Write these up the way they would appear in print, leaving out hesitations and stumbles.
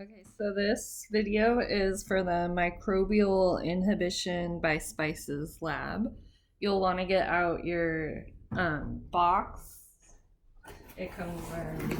Okay, so this video is for the Microbial Inhibition by Spices lab. You'll want to get out your box. It comes in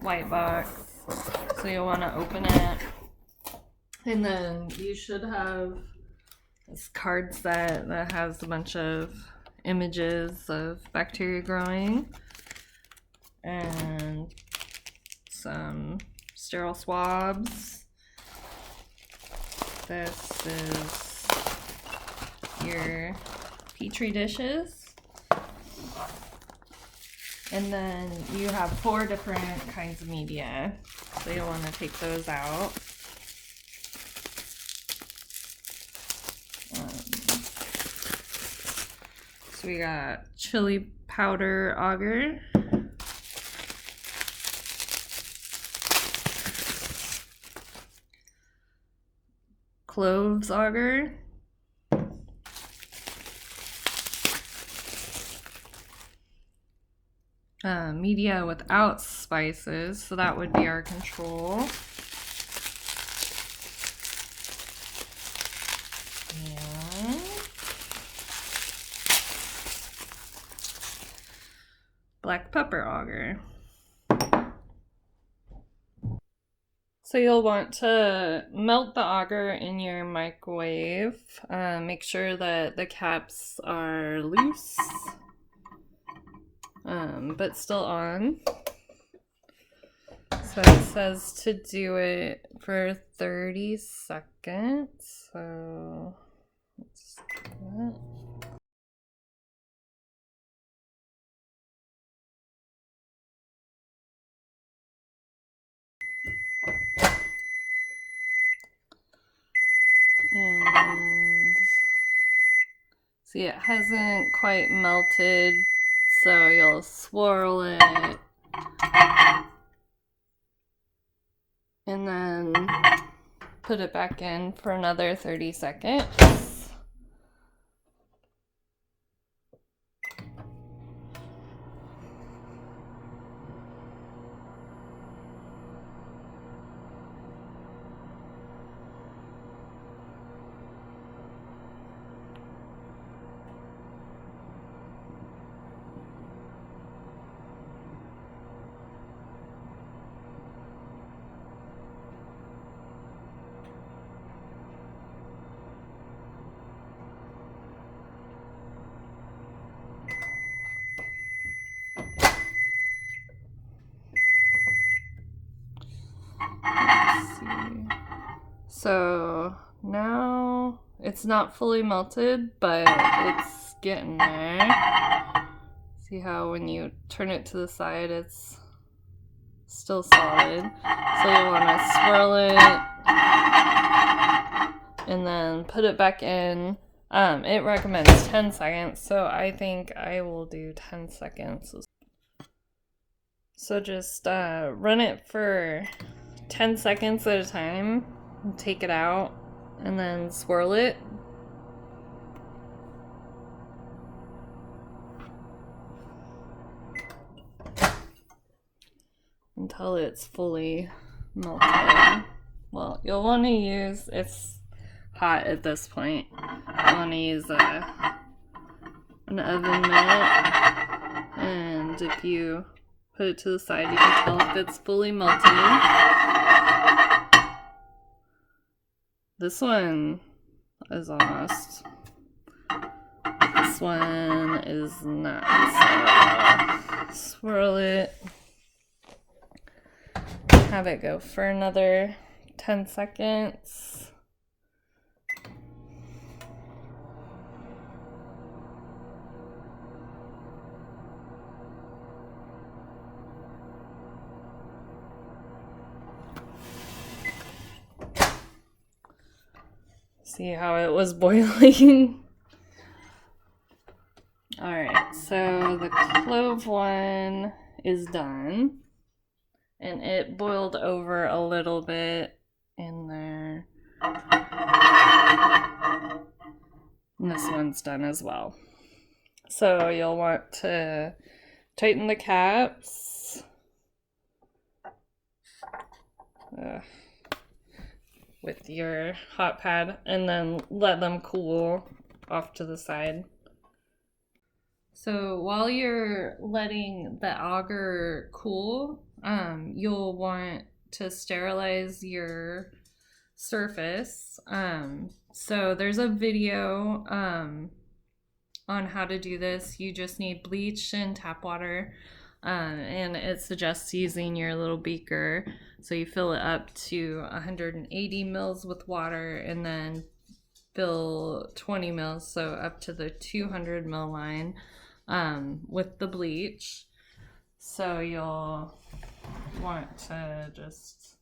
white box, so you'll want to open it. And then you should have this card set that has a bunch of images of bacteria growing and some sterile swabs. This is your petri dishes. And then you have 4 different kinds of media. So you'll want to take those out. So we got chili powder agar. Cloves agar, media without spices, so that would be our control. And black pepper agar. So you'll want to melt the agar in your microwave. Make sure that the caps are loose, but still on. So it says to do it for 30 seconds. So let's do that. And see, it hasn't quite melted, so you'll swirl it and then put it back in for another 30 seconds. So now it's not fully melted, but it's getting there. See how when you turn it to the side, it's still solid. So you want to swirl it and then put it back in. It recommends 10 seconds, so I think I will do 10 seconds. So just run it for 10 seconds at a time. Take it out and then swirl it. Until it's fully melted. Well, you'll want to use, it's hot at this point. You want to use an oven mitt, and if you put it to the side, you can tell if it's fully melted. This one is almost. This one is not. So swirl it. Have it go for another 10 seconds. See how it was boiling? Alright, so the clove one is done. And it boiled over a little bit in there. And this one's done as well. So you'll want to tighten the caps with your hot pad, and then let them cool off to the side. So while you're letting the agar cool, you'll want to sterilize your surface. So there's a video on how to do this. You just need bleach and tap water, and it suggests using your little beaker. So you fill it up to 180 mils with water, and then fill 20 mils, so up to the 200 mil line, with the bleach. So you'll want to just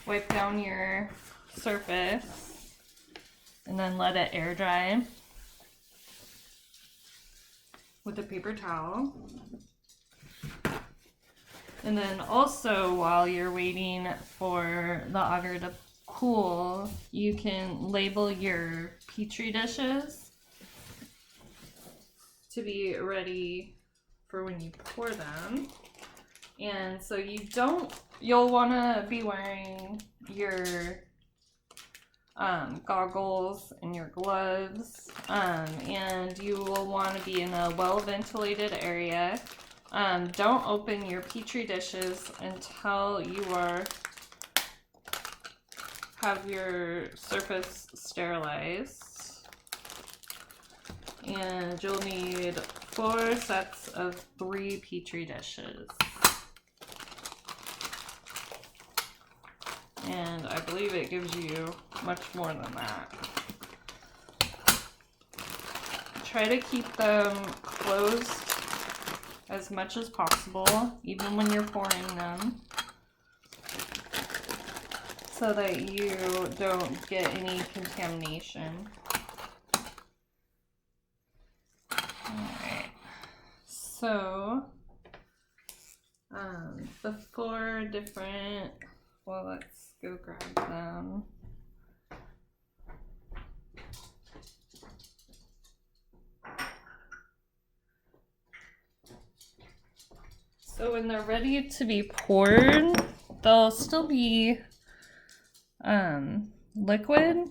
wipe down your surface and then let it air dry with a paper towel. And then also, while you're waiting for the agar to cool, you can label your Petri dishes to be ready for when you pour them. And so you'll want to be wearing your goggles and your gloves, and you will want to be in a well-ventilated area. Don't open your Petri dishes until you have your surface sterilized. And you'll need 4 sets of 3 Petri dishes. And I believe it gives you much more than that. Try to keep them closed as much as possible, even when you're pouring them, so that you don't get any contamination. Alright, so the 4 different, well, let's go grab them. So when they're ready to be poured, they'll still be liquid,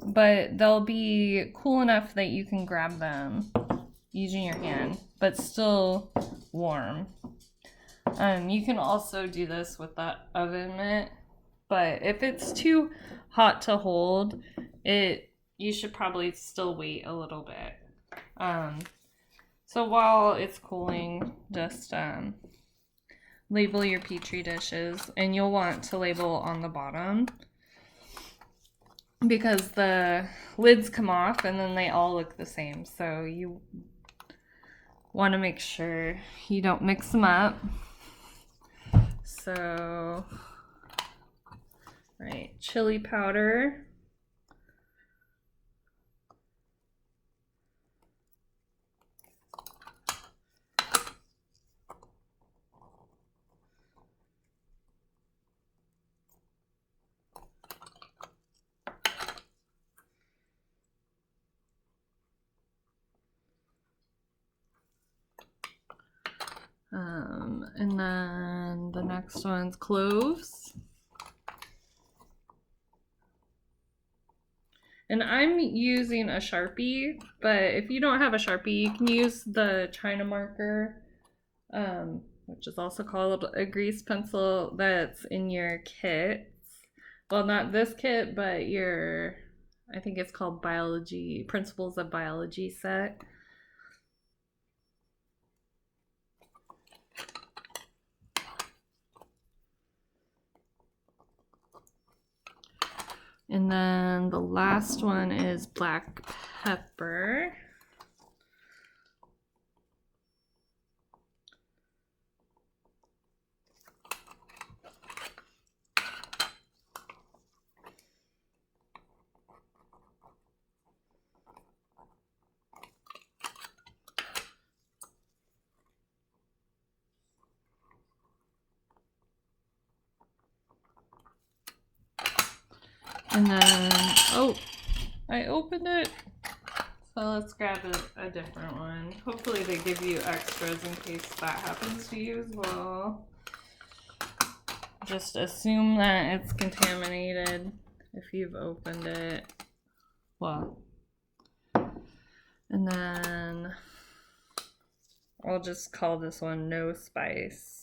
but they'll be cool enough that you can grab them using your hand, but still warm. You can also do this with that oven mitt, but if it's too hot to hold, you should probably still wait a little bit. So while it's cooling, just label your Petri dishes, and you'll want to label on the bottom because the lids come off and then they all look the same. So you want to make sure you don't mix them up. So, right, chili powder. And then the next one's cloves. And I'm using a Sharpie, but if you don't have a Sharpie, you can use the China marker, which is also called a grease pencil, that's in your kit. Well, not this kit, but I think it's called Biology, Principles of Biology set. And then the last one is black pepper. And then, oh, I opened it. So let's grab a different one. Hopefully they give you extras in case that happens to you as well. just assume that it's contaminated if you've opened it. Well, and then I'll just call this one no spice.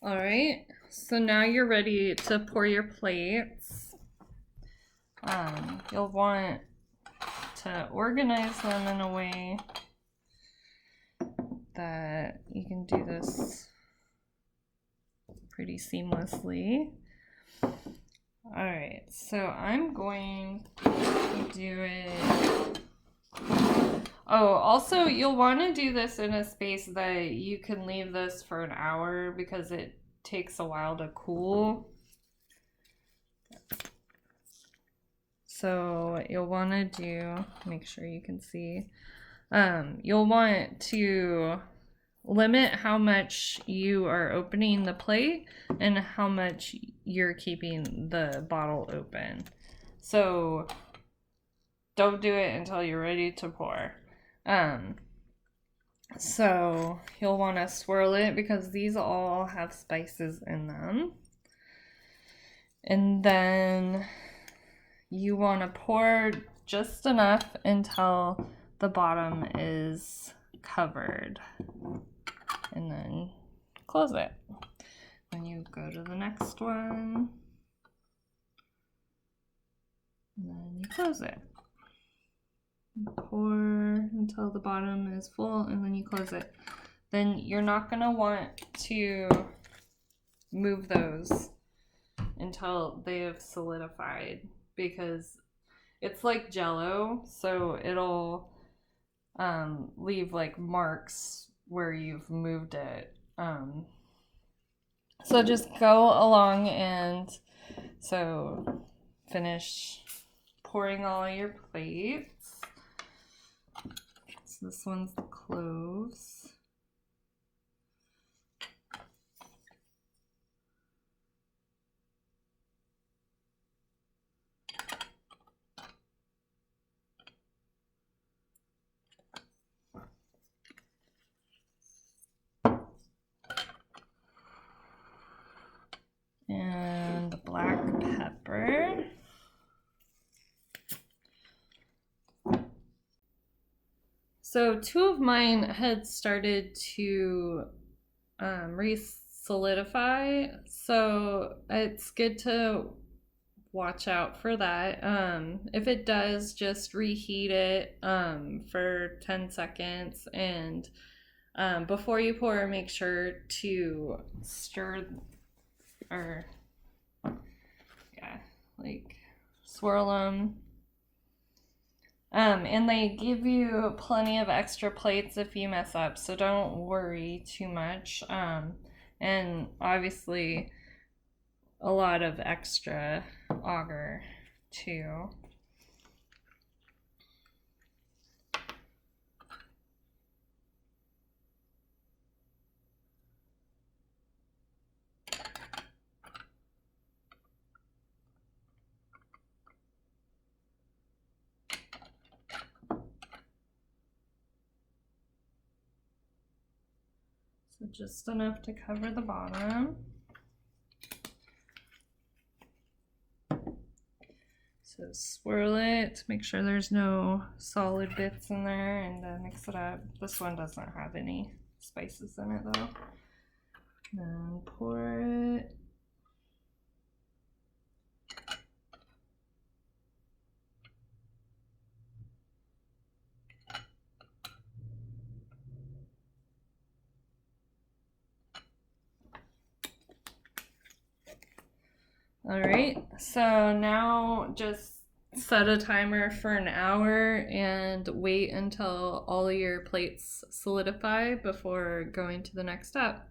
All right, so now you're ready to pour your plates. You'll want to organize them in a way that you can do this pretty seamlessly. All right, so I'm going to do it. Oh, also you'll want to do this in a space that you can leave this for an hour because it takes a while to cool. So you'll want to do, make sure you can see, you'll want to limit how much you are opening the plate and how much you're keeping the bottle open. So don't do it until you're ready to pour. So you'll want to swirl it because these all have spices in them. And then you want to pour just enough until the bottom is covered. And then close it. Then you go to the next one. And then you close it. Pour until the bottom is full and then you close it. Then you're not going to want to move those until they have solidified because it's like Jello, so it'll leave like marks where you've moved it. So just go along and so finish pouring all your plates. So this one's the cloves. And the black pepper. So 2 of mine had started to re-solidify, so it's good to watch out for that. If it does, just reheat it for 10 seconds, and before you pour, make sure to stir or like swirl them. And they give you plenty of extra plates if you mess up, so don't worry too much. And obviously a lot of extra agar too. So just enough to cover the bottom. So swirl it, make sure there's no solid bits in there, and then mix it up. This one doesn't have any spices in it though. And pour it. All right, so now just set a timer for an hour and wait until all your plates solidify before going to the next step.